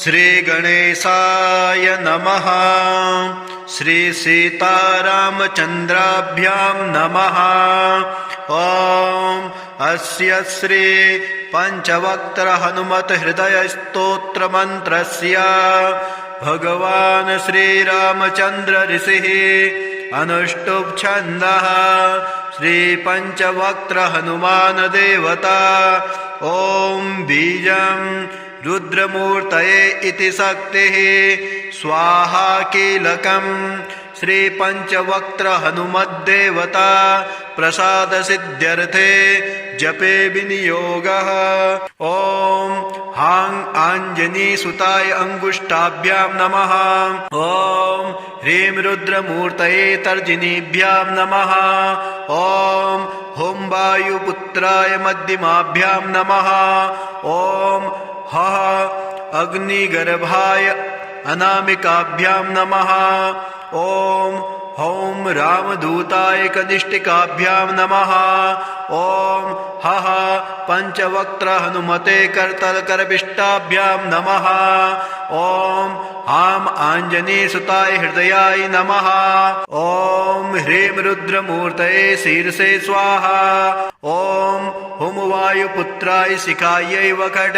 श्रीगणेशाय नमः। श्रीसीतारामचन्द्राभ्यां नमः। ॐ अस्य श्री पञ्चवक्त्र हनुमत हृदय स्तोत्र मंत्रस्य भगवान् श्रीरामचन्द्र ऋषिः अनुष्टुप् छन्दः श्री पंचवक्त्र हनुमान देवता। ॐ बीजं रुद्रमूर्तये इति शक्तिः स्वाहा कीलकं श्री पंचवक्त्र हनुमद्देवता प्रसाद सिद्ध्यर्थे जपे विनियोगः। ॐ हां आञ्जनी सुताय अंगुष्ठाभ्यां नमः। ॐ ह्रीं रुद्रमूर्तये तर्जनीभ्यां नमः। ॐ हुं वायुपुत्राय मध्यमाभ्यां नमः। ॐ हः अग्निगर्भाय अनामिकाभ्यां नमः। ॐ हौं रामदूताय कनिष्ठिकाभ्यां नमः। ॐ हः पंचवक्त्र हनुमते करतलकरपिष्टाभ्यां नमः। ॐ हां आञ्जनेयसुताय हृदयाय नमः। ॐ ह्रीं रुद्रमूर्तये शीर्षे स्वाहा। ॐ हुं वायुपुत्राय शिखायै वखट।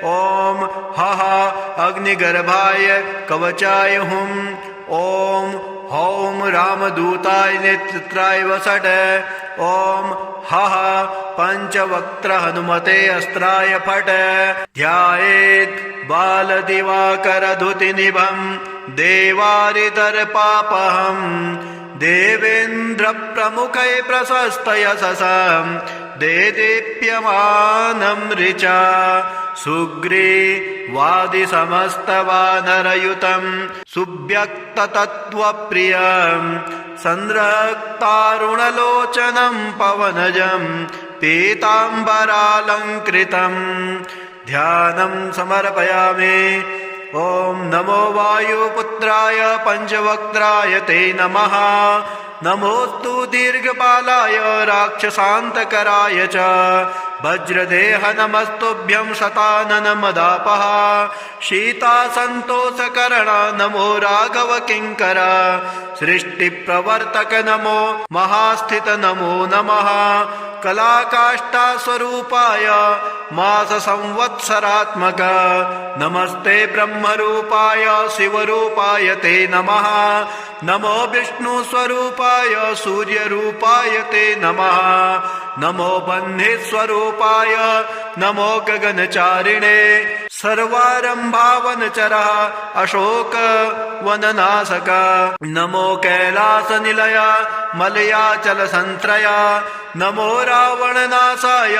ॐ हः अग्निगर्भाय कवचाय हुं। ॐ हौं रामदूताय नेत्राय वसट। ॐ हः पंचवक्त्र हनुमते अस्त्राय फट। ध्यायेत् बालदिवाकरधुतिनिभं देवारिदर्पापहं देवेन्द्रप्रमुखै प्रशस्तयशसं देदीप्यमानं ऋचा सुग्रीवादिसमस्तवानरयुतं सुव्यक्ततत्त्वप्रियं संरक्तारुणलोचनं पवनजं पीताम्बरालङ्कृतं ध्यानं समर्पयामि। ॐ नमो वायुपुत्राय पंचवक्त्राय ते नमः। नमोस्तु दीर्घपालाय राक्षसान्तकराय च वज्रदेह नमस्तुभ्यं शतानन मदापः। शीतासन्तोषकरण नमो राघव किङ्कर सृष्टिप्रवर्तक नमो महास्थित नमो नमः। कलाकाष्ठास्वरूपाय मास संवत्सरात्मक नमस्ते ब्रह्मरूपाय शिवरूपाय ते नमः। नमो विष्णुस्वरूपाय सूर्यरूपाय ते नमः। नमो बन्धिस्वरूपाय नमो गगनचारिणे सर्वारम्भावनचरः अशोकवननाशक। नमो कैलासनिलय मलयाचलसन्त्रय नमो रावणनाशाय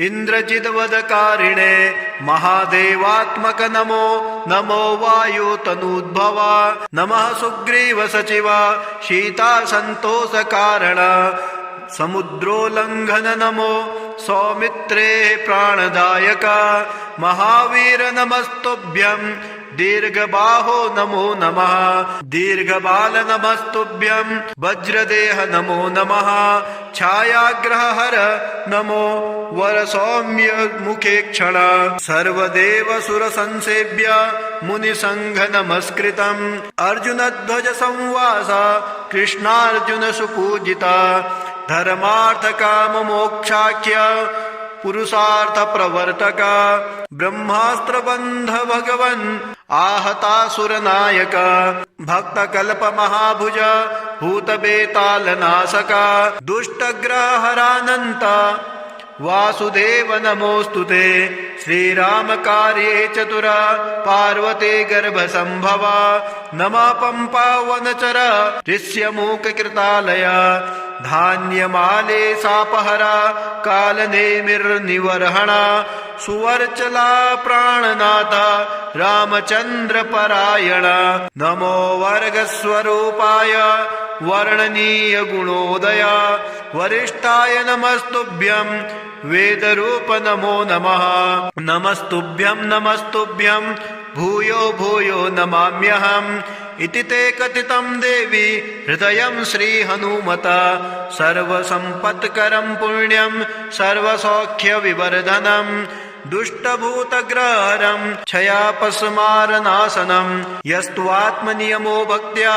इन्द्रजिद्वदकारिणे महादेवात्मक नमो नमो वायुतनूद्भव। नमः सुग्रीव सचिव शीतासन्तोषकारण समुद्रोल्लङ्घन नमो सौमित्रे प्राणदायक। महावीर नमस्तुभ्यं दीर्घबाहो नमो नमः। दीर्घबाल नमस्तुभ्यं वज्रदेह नमो नमः। छायाग्रहहर नमो वरसौम्य मुखे क्षण सर्वदेव सुरसंसेव्य मुनिसंघ नमस्कृतम्। अर्जुनध्वज संवास कृष्णार्जुन सुपूजिता धर्मार्थ काम मोक्षाख्य पुरुषार्थ प्रवर्तक ब्रह्मास्त्रबन्ध भगवन् आहतासुरनायक भक्तकल्प महाभुज भूतबेतालनाशक दुष्टग्रहरानन्त वासुदेव नमोस्तुते। श्रीरामकार्ये चतुर पार्वती गर्भसम्भव नमः पम्पावनचर ऋष्यमूककृतालय धान्यमाले सापहरा कालनेमिर्निवर्हण सुवर्चला प्राणनाथ रामचन्द्र परायण। नमो वर्गस्वरूपाय वर्णनीय गुणोदय वरिष्ठाय नमस्तुभ्यं वेदरूप नमो नमः। नमस्तुभ्यं नमस्तुभ्यं भूयो भूयो नमाम्यहम् इति ते कथितं देवी हृदयं श्रीहनुमता। सर्वसम्पत्करं पुण्यं सर्वसौख्यविवर्धनं दुष्टभूतग्रहरं क्षयापस्मारनाशनं यस्त्वात्मनियमो भक्त्या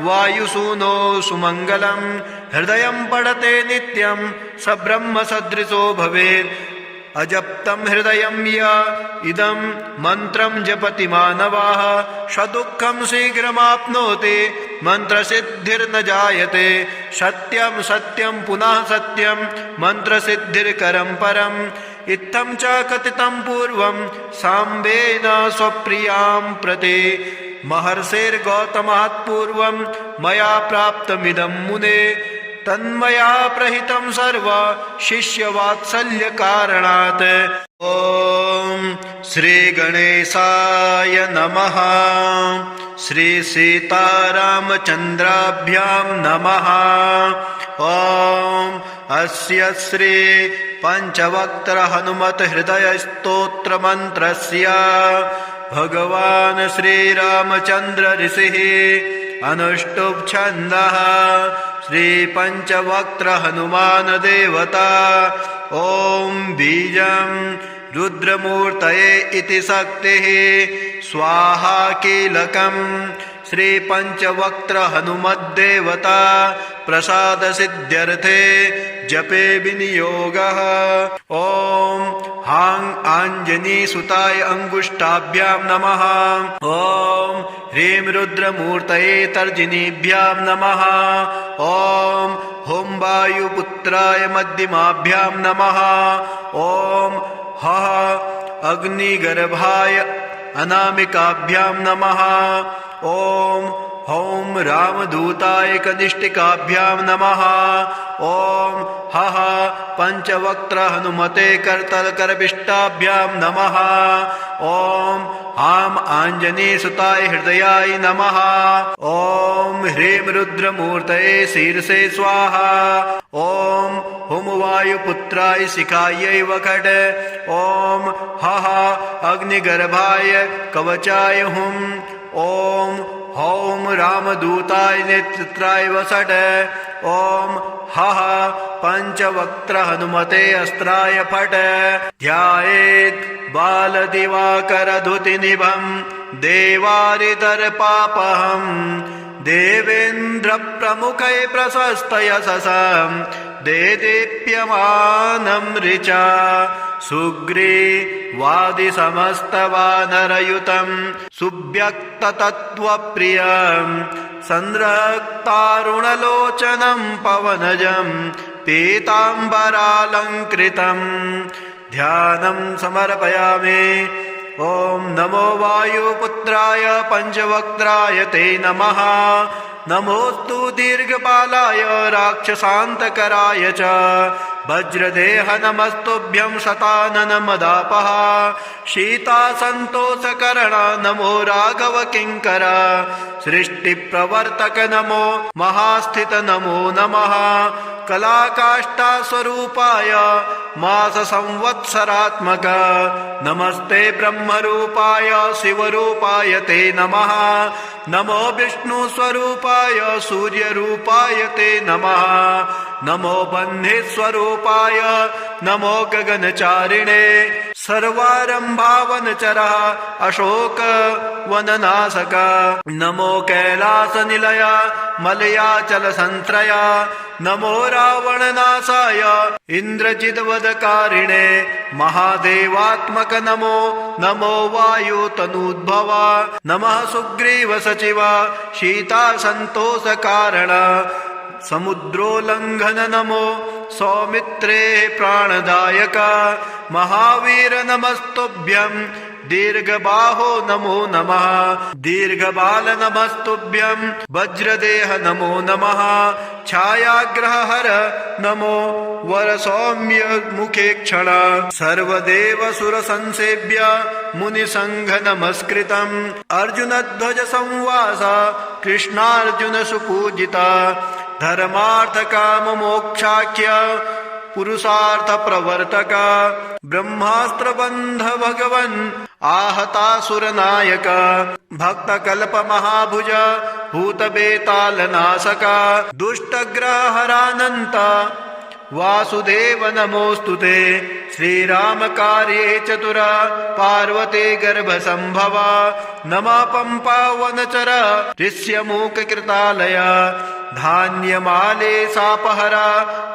वायुसूनो सुमङ्गलम् हृदयं पडते नित्यं स ब्रह्मसदृशो भवेत् अजप्तं हृदयं य इदं मन्त्रं जपति मानवाः सदुःखं शीघ्रमाप्नोति मन्त्रसिद्धिर्न जायते सत्यं सत्यं पुनः सत्यं मन्त्रसिद्धिर्करं परम् इत्थं च कथितं पूर्वं साम्बेन स्वप्रियां प्रति महर्षिर्गौतमात् पूर्वं मया प्राप्तमिदं मुने तन्मया प्रहितं सर्व शिष्यवात्सल्यकारणात्। ॐ श्रीगणेशाय नमः। श्रीसीतारामचन्द्राभ्यां नमः। ॐ अस्य श्री पञ्चवक्त्र हनुमत हृदय स्तोत्र मन्त्रस्य भगवान् श्रीरामचन्द्र ऋषिः अनुष्टुप् छन्दः श्री पंचवक्त्र हनुमान देवता। ॐ बीजं रुद्रमूर्तये इति शक्तिः स्वाहा कीलकं श्री पंचवक्त्र हनुमद्देवता प्रसाद सिद्ध्यर्थे जपे विनियोगः। ॐ हां आञ्जनीसुताय अंगुष्ठाभ्यां नमः। ॐ ह्रीं रुद्रमूर्तये तर्जनीभ्यां नमः। ॐ हुं वायुपुत्राय मध्यमाभ्यां नमः। ॐ हः अग्निगर्भाय अनामिकाभ्यां नमः। ॐ हौं रामदूताय कनिष्ठिकाभ्यां नमः। ॐ हः पंचवक्त्र हनुमते करतलकरपिष्टाभ्यां नमः। ॐ हां आञ्जनेयसुताय हृदयाय नमः। ॐ ह्रीं रुद्रमूर्तये शीर्षे स्वाहा। ॐ हुं वायुपुत्राय शिखायै वखट। ॐ हः अग्निगर्भाय कवचाय हुम्। ॐ हौं रामदूताय नेत्राय वसट। ॐ हः पंचवक्त्र हनुमते अस्त्राय फट। ध्यायेत् बालदिवाकरधुतिनिभं देवारिदर्पापहम् देवेन्द्रप्रमुखै प्रशस्तयशसं देदीप्यमानं ऋचा सुग्रीवादिसमस्तवानरयुतं सुव्यक्ततत्त्वप्रियं संरक्तारुणलोचनं पवनजं पीताम्बरालङ्कृतम् ध्यानं समर्पयामि। ॐ नमो वायुपुत्राय पंचवक्त्राय ते नमः। नमोस्तु दीर्घपालाय राक्षसान्तकराय च वज्रदेह नमस्तुभ्यं शतानन मदापः शीतासन्तोषकरण नमो राघव किङ्कर सृष्टिप्रवर्तक नमो महास्थित नमो नमः कलाकाष्ठास्वरूपाय मास संवत्सरात्मक नमस्ते ब्रह्मरूपाय शिवरूपाय ते नमः। नमो विष्णुस्वरूपाय सूर्यरूपाय ते नमः। नमो बन्धेस्वरूपाय नमो गगनचारिणे सर्वारम्भावनचरः अशोकवननाशक नमो कैलासनिलय मलयाचलसन्त्रय नमो रावणनाशाय इन्द्रजिद्वदकारिणे महादेवात्मक नमो नमो वायुतनूद्भव नमः सुग्रीव सचिव शीतासन्तोषकारण समुद्रोल्लङ्घन नमो सौमित्रे प्राणदायक महावीर नमस्तुभ्यं दीर्घबाहो नमो नमः दीर्घबाल नमस्तुभ्यं वज्रदेह नमो नमः छायाग्रहहर नमो वरसौम्य मुखे क्षण सर्वदेव सुरसंसेव्य मुनिसंघ नमस्कृतम् अर्जुनध्वज संवास कृष्णार्जुन सुपूजिता धर्मार्थ काम मोक्षाख्य पुरुषार्थ प्रवर्तक ब्रह्मास्त्र बंध भगवन् आहतासुर नायक भक्त कल्प महाभुज भूत बेताल नाशक दुष्ट ग्रह हरानंत वासुदेव नमोऽस्तु ते। श्रीरामकार्ये चतुर पार्वती गर्भसम्भवा नमः पम्पावनचर ऋष्यमूककृतालय धान्यमाले सापहरा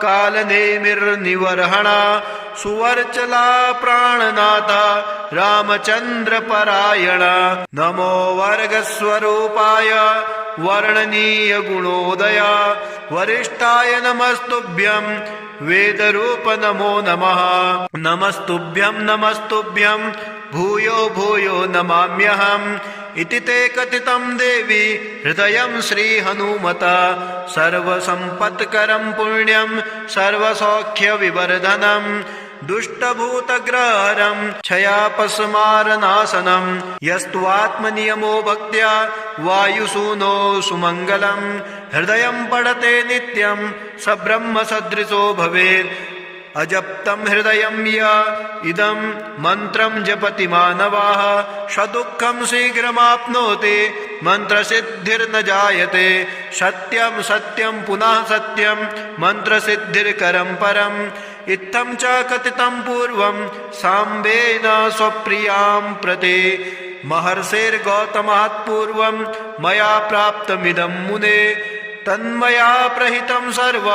कालनेमिर्निवर्हणा सुवर्चला प्राणनाथ रामचन्द्रपरायण नमो वर्गस्वरूपाय वर्णनीय गुणोदय वरिष्ठाय नमस्तुभ्यं वेदरूप नमो नमः। नमस्तुभ्यं नमस्तुभ्यं भूयो भूयो नमाम्यहम् इति ते कथितं देवी हृदयं श्रीहनुमता सर्वसम्पत्करं पुण्यं सर्वसौख्यविवर्धनं दुष्टभूतग्रहरं क्षयापस्मारनाशनं यस्त्वात्मनियमो भक्त्या वायुसूनो सुमङ्गलं हृदयं पठते नित्यं स ब्रह्मसदृशो भवेत्। अजप्तं हृदयं य इदं मन्त्रं जपति मानवाः सदुःखं शीघ्रमाप्नोति मन्त्रसिद्धिर्न जायते। सत्यं सत्यं पुनः सत्यं मन्त्रसिद्धिर्करं परम् इत्थं च कथितं पूर्वं साम्बेन स्वप्रियां प्रति महर्षिर्गौतमात् पूर्वं मया प्राप्तमिदं मुने तन्मया प्रहितं सर्व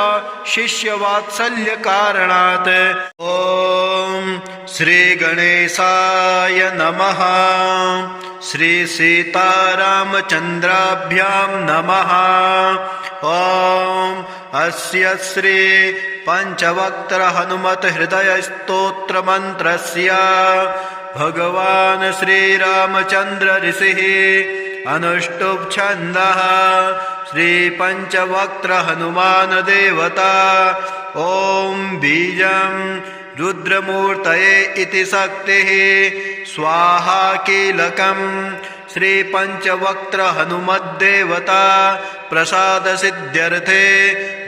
शिष्यवात्सल्य कारणात्। ॐ श्री गणेशाय नमः। श्री सीतारामचन्द्राभ्यां नमः। ॐ अस्य श्री पंचवक्त्र हनुमत हृदय स्तोत्र मंत्रस्य भगवान् श्रीरामचन्द्र ऋषिः अनुष्टुप् छन्दः श्री पंचवक्त्र हनुमान देवता। ॐ बीजं रुद्रमूर्तये इति शक्तिः स्वाहा कीलकं श्री पंचवक्त्र हनुमद्देवता प्रसाद सिद्ध्यर्थे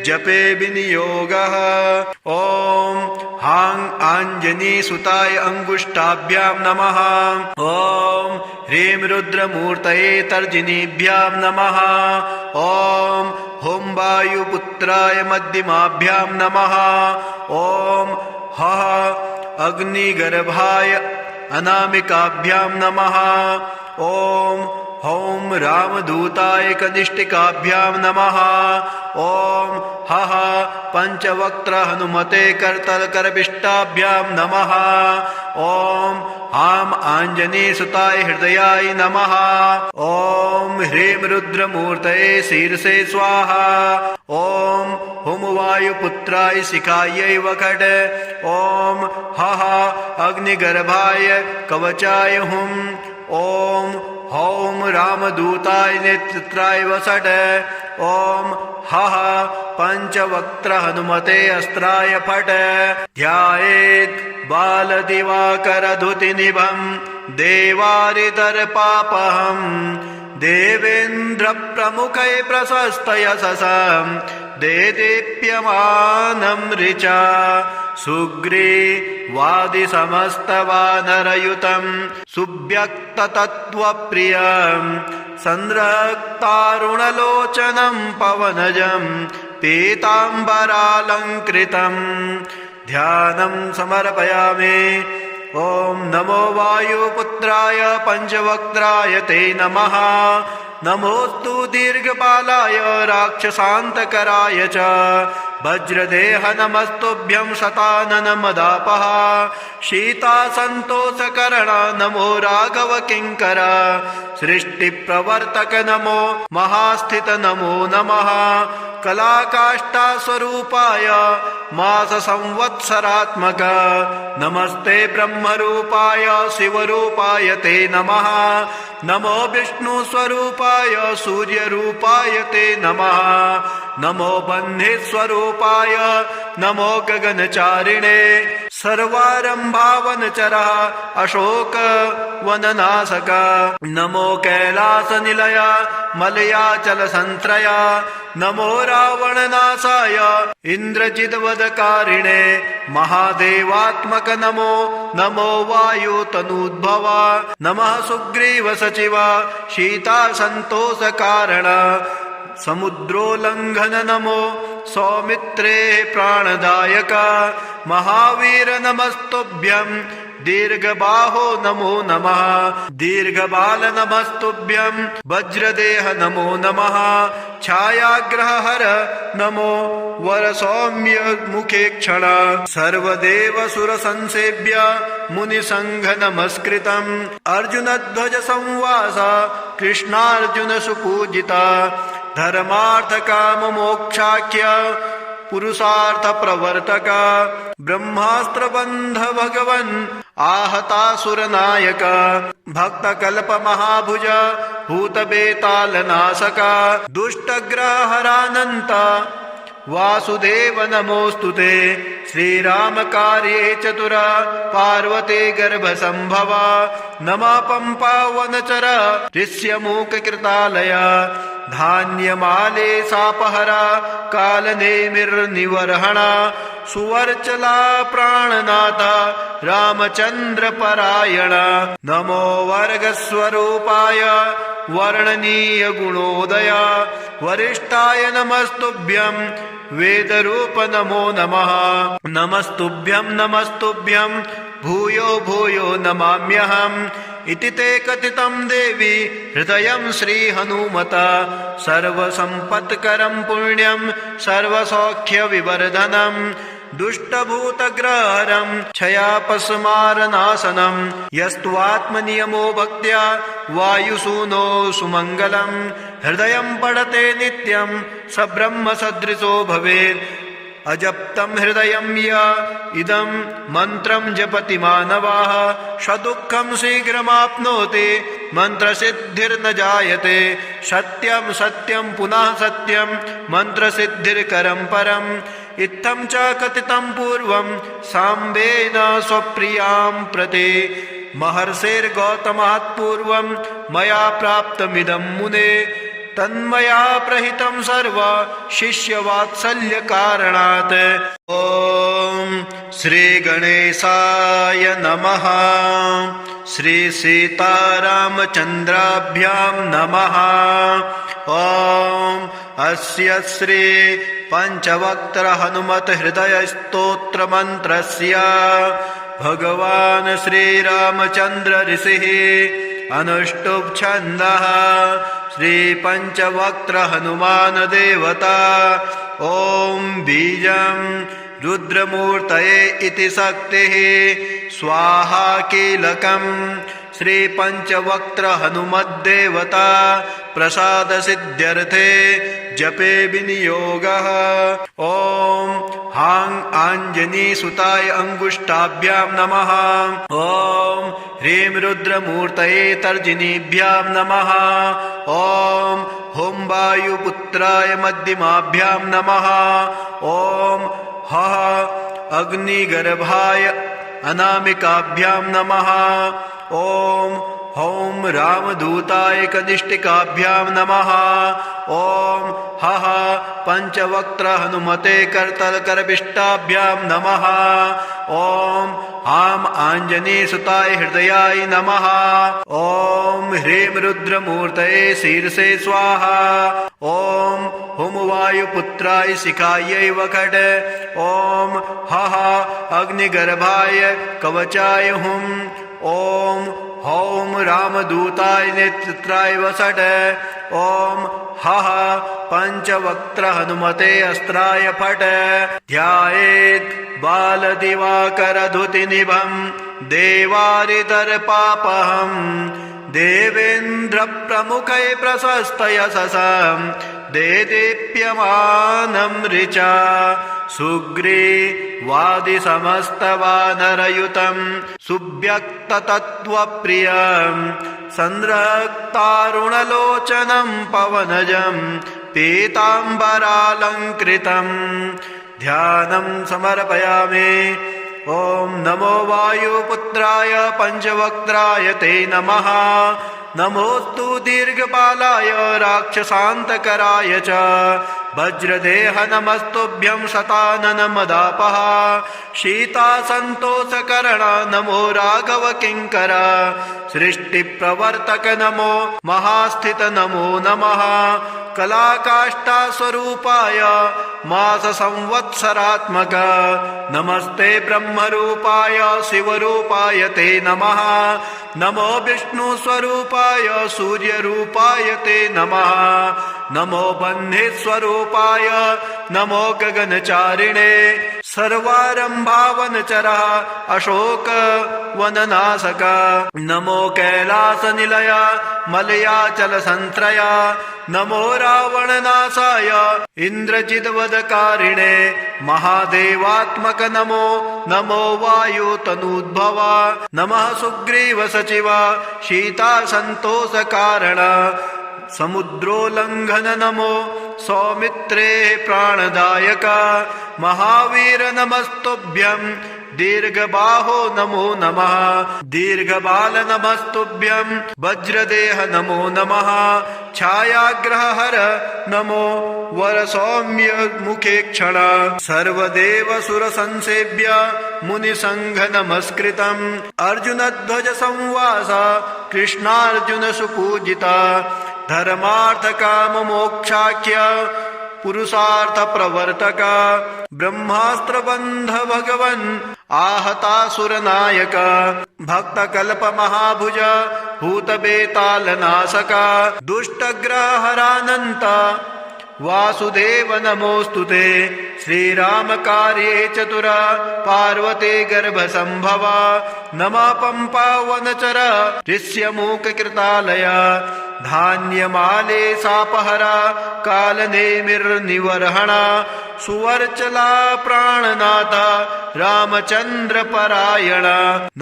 जपे विनियोगः। ॐ हां आञ्जनी सुताय अंगुष्ठाभ्यां नमः। ॐ ह्रीं रुद्रमूर्तये तर्जनीभ्यां नमः। ॐ हुं वायुपुत्राय मध्यमाभ्यां नमः। ॐ हः अग्निगर्भाय अनामिकाभ्यां नमः। ॐ हौं रामदूताय कनिष्ठिकाभ्यां नमः। ॐ हः पंचवक्त्र हनुमते करतलकरविष्टाभ्यां नमः। ॐ हां आञ्जनेयसुताय हृदयाय नमः। ॐ ह्रीं रुद्रमूर्तये शीर्षे स्वाहा। ॐ हुं वायुपुत्राय शिखायै वखट। ॐ हः अग्निगर्भाय कवचाय हुं। ॐ हौं रामदूताय नेत्राय वसट। ॐ हः पंचवक्त्र हनुमते अस्त्राय फट। ध्यायेत् बालदिवाकरधुतिनिभं देवारितर्पापहं देवेन्द्रप्रमुखै प्रशस्तयशसं देदीप्यमानं ऋचा सुग्रीवादिसमस्तवानरयुतं सुव्यक्ततत्त्वप्रियं संरक्तारुणलोचनं पवनजं पीताम्बरालङ्कृतं ध्यानं समर्पयामि। ॐ नमो वायुपुत्राय पंचवक्त्राय ते नमः। नमोस्तु दीर्घपालाय राक्षसान्तकराय च वज्रदेह नमस्तुभ्यं शतानन मदापः शीतासन्तोषकरण नमो राघव किङ्कर सृष्टिप्रवर्तक नमो महास्थित नमो नमः कलाकाष्ठास्वरूपाय मास संवत्सरात्मक नमस्ते ब्रह्मरूपाय शिवरूपाय ते नमः। नमो विष्णुस्वरूपाय सूर्यरूपाय ते नमः। नमो बन्धिस्वरूपाय नमो गगनचारिणे सर्वारम्भावनचरः अशोकवननाशक नमो कैलासनिलय मलयाचलसन्त्रय नमो रावणनाशाय इन्द्रजिद्वदकारिणे महादेवात्मक नमो नमो वायुतनूद्भव नमः सुग्रीव सचिव शीतासन्तोषकारण समुद्रोल्लङ्घन नमो सौमित्रे प्राणदायक महावीर नमस्तुभ्यं दीर्घबाहो नमो नमः दीर्घबाल नमस्तुभ्यं वज्रदेह नमो नमः छायाग्रहहर नमो वरसौम्य मुखे क्षण सर्वदेव सुरसंसेव्य मुनिसंघ नमस्कृतम् अर्जुनध्वज संवास कृष्णार्जुन सुपूजिता धर्मार्थ काम मोक्षाख्य पुरुषार्थ प्रवर्तक ब्रह्मास्त्र बंध भगवन् आहतासुर नायक भक्त कल्प महाभुज भूत बेताल नाशक दुष्ट ग्रह हरानंत वासुदेव नमोस्तुते श्रीराम कार्ये चतुर पार्वती गर्भ संभव नमः पंपा वनचर ऋष्यमूक कृतालय धान्यमाले सापहरा कालनेमिर्निवर्हण सुवर्चला प्राणनाथ रामचंद्र परायण नमो वर्गस्वरूपाय वर्णनीय गुणोदय वरिष्ठाय नमस्तुभ्यं वेदरूप नमो नमः नमस्तुभ्यं भूयो भूयो नमाम्यहम् इति ते कथितं देवी हृदयं श्रीहनुमता सर्वसम्पत्करं पुण्यं सर्वसौख्यविवर्धनं दुष्टभूतग्रहरं क्षयापस्मारनाशनं यस्त्वात्मनियमो भक्त्या वायुसूनो सुमङ्गलं हृदयं पठते नित्यं स ब्रह्मसदृशो भवेत् अजप्तं हृदयं य इदं मन्त्रं जपति मानवाः सदुःखं शीघ्रमाप्नोति मन्त्रसिद्धिर्न जायते सत्यं सत्यं पुनः सत्यं मन्त्रसिद्धिर्करं परम् इत्थं च कथितं पूर्वं साम्बेन स्वप्रियां प्रति महर्षिर्गौतमात् पूर्वं मया प्राप्तमिदं मुने तन्मया प्रहितं सर्व शिष्यवात्सल्य कारणात् ॐ श्री गणेशाय नमः श्री सीतारामचन्द्राभ्यां नमः ॐ अस्य श्री पंचवक्त्र हनुमत हृदय स्तोत्र मंत्रस्य भगवान् श्रीरामचन्द्र ऋषिः अनुष्टुप् छन्दः श्री पंचवक्त्र हनुमान देवता ॐ बीजं रुद्रमूर्तये इति शक्तिः स्वाहा कीलकम् श्री पंचवक्त्र हनुमद्देवता प्रसाद सिद्ध्यर्थे जपे विनियोगः ॐ हां आञ्जनी सुताय अंगुष्ठाभ्यां नमः ॐ ह्रीं रुद्रमूर्तये तर्जनीभ्यां नमः ॐ हुं वायुपुत्राय मध्यमाभ्यां नमः ॐ हः अग्निगर्भाय अनामिकाभ्यां नमः ॐ हौं रामदूताय कनिष्ठिकाभ्यां नमः ॐ हः पंचवक्त्र हनुमते करतलकरपिष्टाभ्यां नमः ॐ हां आञ्जनेयसुताय हृदयाय नमः ॐ ह्रीं रुद्रमूर्तये शीर्षे स्वाहा ॐ हुं वायुपुत्राय शिखायै वखट ॐ हः अग्निगर्भाय कवचाय हुं ॐ हौं रामदूताय नेत्राय वसट ॐ हः पंचवक्त्र हनुमते अस्त्राय फट ध्यायेत् बालदिवाकरधुतिनिभं देवारिदर्पापहम् देवेन्द्रप्रमुखै प्रशस्तयशसं देदीप्यमानं ऋचा सुग्रीवादिसमस्तवानरयुतं सुव्यक्ततत्त्वप्रियं संरक्तारुणलोचनं पवनजं पीताम्बरालङ्कृतं ध्यानं समर्पयामि ॐ नमो वायुपुत्राय पंचवक्त्राय ते नमः नमोस्तु दीर्घपालाय राक्षसान्तकराय च वज्रदेह नमस्तुभ्यं शतानन मदापः शीतासन्तोषकरण नमो राघव किङ्कर सृष्टिप्रवर्तक नमो महास्थित नमो नमः कलाकाष्ठास्वरूपाय माससंवत्सरात्मक नमस्ते ब्रह्मरूपाय शिवरूपाय ते नमः। नमो विष्णुस्वरूपाय सूर्यरूपाय ते नमः। नमो बन्धिस्वरूपाय नमो गगनचारिणे सर्वारम्भावनचरः अशोकवननाशक नमो कैलासनिलय मलयाचलसन्त्रय नमो रावणनाशाय इन्द्रजिद्वदकारिणे महादेवात्मक नमो नमो वायुतनूद्भव नमः सुग्रीव सचिव शीतासन्तोषकारण समुद्रोल्लङ्घन नमो सौमित्रे प्राणदायक महावीर नमस्तुभ्यं दीर्घबाहो नमो नमः। दीर्घबाल नमस्तुभ्यं वज्रदेह नमो नमः। छायाग्रहहर नमो वरसौम्य मुखे क्षण सर्वदेव सुरसंसेव्य मुनिसंघ नमस्कृतम् अर्जुनध्वज संवास कृष्णार्जुन सुपूजिता धर्मार्थ काम मोक्षाख्य पुरुषार्थ प्रवर्तक ब्रह्मास्त्रबन्ध भगवन् आहतासुरनायक भक्तकल्प महाभुज भूतबेतालनाशक दुष्टग्रहरानन्त वासुदेव नमोऽस्तुते। श्रीरामकार्ये चतुर पार्वती गर्भसम्भव नमः पम्पावनचर ऋष्यमूककृतालय धान्यमाले सापहरा कालनेमिर्निवर्हण सुवर्चला प्राणनाथ रामचन्द्र परायण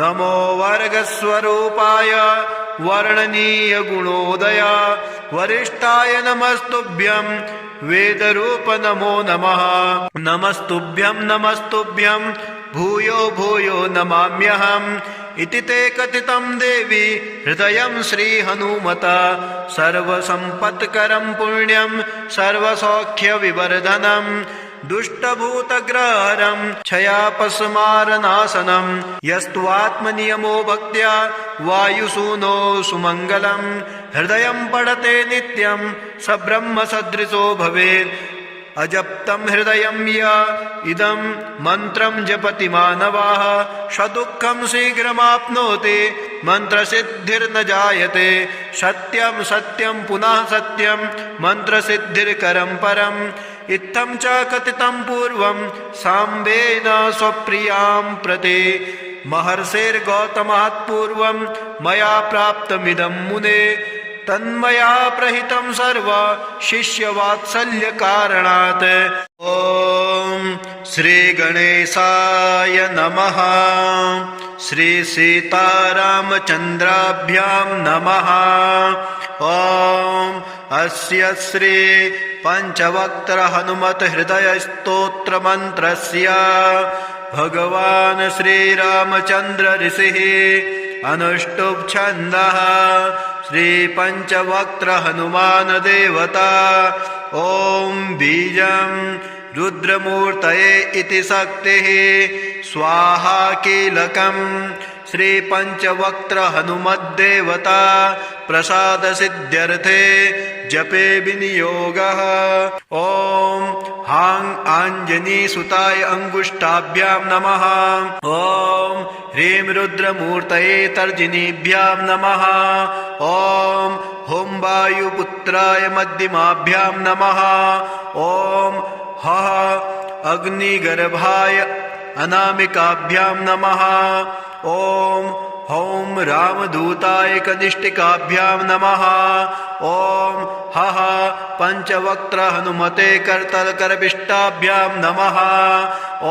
नमो वर्गस्वरूपाय वर्णनीय गुणोदय वरिष्ठाय नमस्तुभ्यं वेदरूप नमो नमः। नमस्तुभ्यं नमस्तुभ्यं भूयो भूयो नमाम्यहम् इति ते कथितं देवी हृदयं श्रीहनुमता सर्वसम्पत्करं पुण्यं सर्वसौख्यविवर्धनम् दुष्टभूतग्रहरं क्षयापस्मारनाशनं यस्त्वात्मनियमो भक्त्या वायुसूनो सुमङ्गलम् हृदयं पठते नित्यं स ब्रह्मसदृशो भवेत् अजप्तं हृदयं य इदं मन्त्रं जपति मानवाः सदुःखं शीघ्रमाप्नोति मन्त्रसिद्धिर्न जायते सत्यं सत्यं पुनः सत्यं मन्त्रसिद्धिर्करं परम् इत्थं च कथितं पूर्वं साम्बेन स्वप्रियां प्रति महर्षिर्गौतमात् पूर्वं मया प्राप्तमिदं मुने तन्मया प्रहितं सर्व शिष्यवात्सल्यकारणात्। ॐ श्रीगणेशाय नमः। श्रीसीतारामचन्द्राभ्यां नमः। ॐ अस्य श्री पञ्चवक्त्र हनुमत हृदय स्तोत्र मंत्रस्य भगवान् श्रीरामचन्द्र ऋषिः अनुष्टुप् छन्दः श्री पंचवक्त्र हनुमान देवता। ॐ बीजं रुद्रमूर्तये इति शक्तिः स्वाहा कीलकम् श्री पंचवक्त्र हनुमद्देवता प्रसाद सिद्ध्यर्थे जपे विनियोगः। ॐ हां आञ्जनी सुताय अंगुष्ठाभ्यां नमः। ॐ ह्रीं रुद्रमूर्तये तर्जनीभ्यां नमः। ॐ हुं वायुपुत्राय मध्यमाभ्यां नमः। ॐ हः अग्निगर्भाय अनामिकाभ्यां नमः। ॐ हौं रामदूताय कनिष्ठिकाभ्यां नमः। ॐ हः पंचवक्त्र हनुमते करतलकरपिष्टाभ्यां नमः।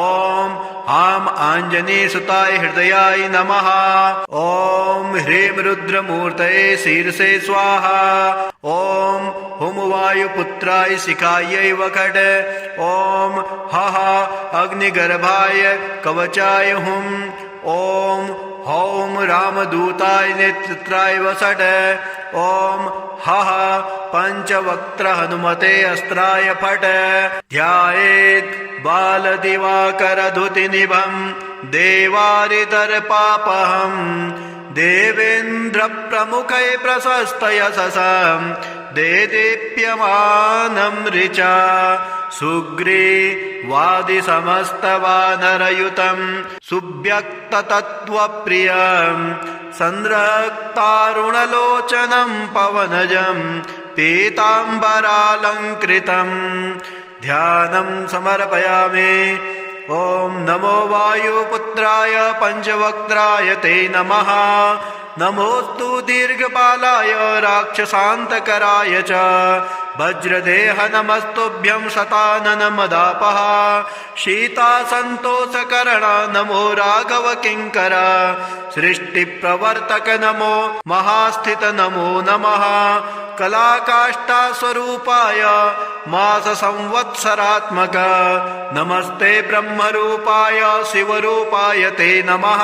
ॐ हां आञ्जनेयसुताय हृदयाय नमः। ॐ ह्रीं रुद्रमूर्तये शीर्षे स्वाहा। ॐ हुं वायुपुत्राय शिखायै वखट। ॐ हः अग्निगर्भाय कवचाय हुम्। ॐ हौं रामदूताय नेत्राय वसट। ॐ हः पंचवक्त्र हनुमते अस्त्राय फट। ध्यायेत् बालदिवाकरधुतिनिभं देवारितर्पापहम् देवेन्द्र प्रमुखै प्रशस्त यशसां देदीप्यमानं ऋचा सुग्रीवादिसमस्तवानरयुतं सुव्यक्ततत्त्वप्रियं संरक्तारुणलोचनं पवनजं पीताम्बरालङ्कृतं ध्यानं समर्पयामि। ॐ नमो वायुपुत्राय पञ्चवक्त्राय ते नमः। नमोस्तु दीर्घपालाय राक्षसान्तकराय च वज्रदेह नमस्तुभ्यं शताननमदापः शीतासन्तोषकरण नमो राघव किङ्कर सृष्टिप्रवर्तक नमो महास्थित नमो नमः कलाकाष्ठास्वरूपाय माससंवत्सरात्मक नमस्ते ब्रह्मरूपाय शिवरूपाय ते नमः।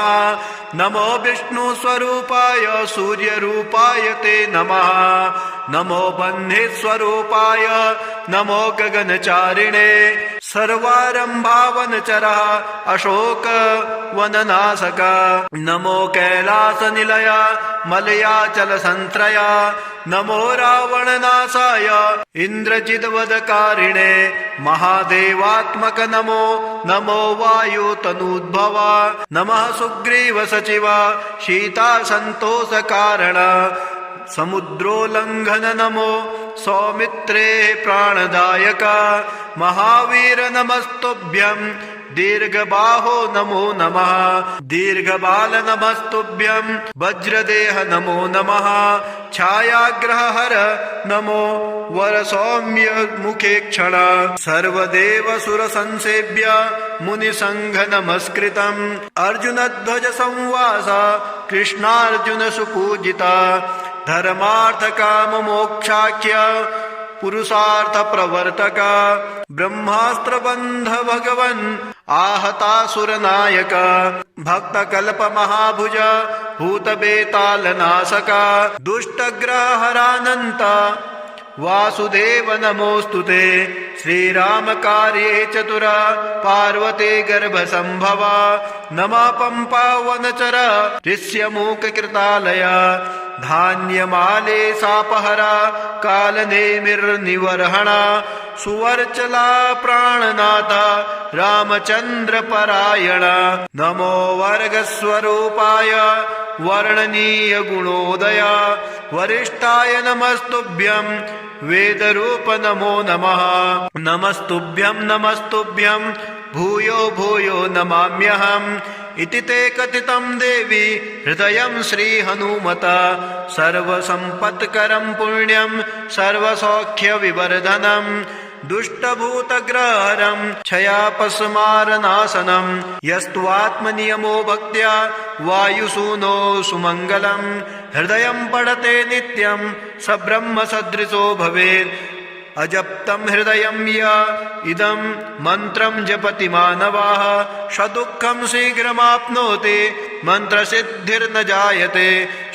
नमो विष्णुस्वरूपाय सूर्यरूपाय ते नमः। नमो बन्धेस्वरूपाय नमो गगनचारिणे सर्वारम्भावनचरः अशोकवननाशक नमो कैलासनिलय मलयाचलसन्त्रय नमो रावणनाशाय इन्द्रजिद्वदकारिणे महादेवात्मक नमो नमो वायुतनूद्भव नमः सुग्रीव सचिव शीतासन्तोषकारण समुद्रोल्लङ्घन नमो सौमित्रे प्राणदायक महावीर नमस्तुभ्यं दीर्घबाहो नमो नमः दीर्घबाल नमस्तुभ्यं वज्रदेह नमो नमः छायाग्रहहर नमो वरसौम्य मुखे क्षण सर्वदेव सुरसंसेव्य मुनिसंघ नमस्कृतम् अर्जुनध्वज संवास कृष्णार्जुन सुपूजिता धर्मार्थ काम मोक्षाख्य पुरुषार्थ प्रवर्तक ब्रह्मास्त्र बंध भगवन् आहतासुर नायक भक्त कल्प महाभुज भूत बेताल नाशक दुष्टग्रह हरानंत वासुदेव नमोस्तुते श्रीराम कार्ये चतुर पार्वती गर्भ संभव नमः पंपावनचर ऋष्यमूक कृतालय धान्यमाले सापहरा कालनेमिर्निवर्हण सुवर्चला प्राणनाथ रामचंद्र परायण नमो वर्गस्वरूपाय वर्णनीय गुणोदय वरिष्ठाय नमस्तुभ्यं वेदरूप नमो नमः नमस्तुभ्यं भूयो भूयो नमाम्यहम् इति ते कथितं देवी हृदयं श्रीहनुमत सर्वसम्पत्करं पुण्यं सर्वसौख्यविवर्धनं दुष्टभूतग्रहरं क्षयापस्मारनाशनं यस्त्वात्मनियमो भक्त्या वायुसूनो सुमङ्गलं हृदयं पठते नित्यं स ब्रह्मसदृशो भवेत् अजप्तं हृदयं य इदं मन्त्रं जपति मानवाः सदुःखं शीघ्रमाप्नोति मन्त्रसिद्धिर्न जायते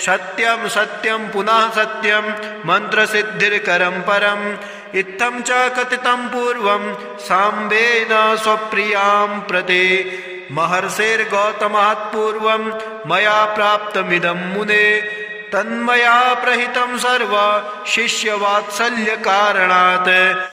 सत्यं सत्यं पुनः सत्यं मन्त्रसिद्धिर्करं परम् इत्थं च कथितं पूर्वं साम्बेन स्वप्रियां प्रति महर्षिर्गौतमात् पूर्वं मया प्राप्तमिदं मुने तन्मया प्रहितं सर्व शिष्यवात्सल्य कारणात्।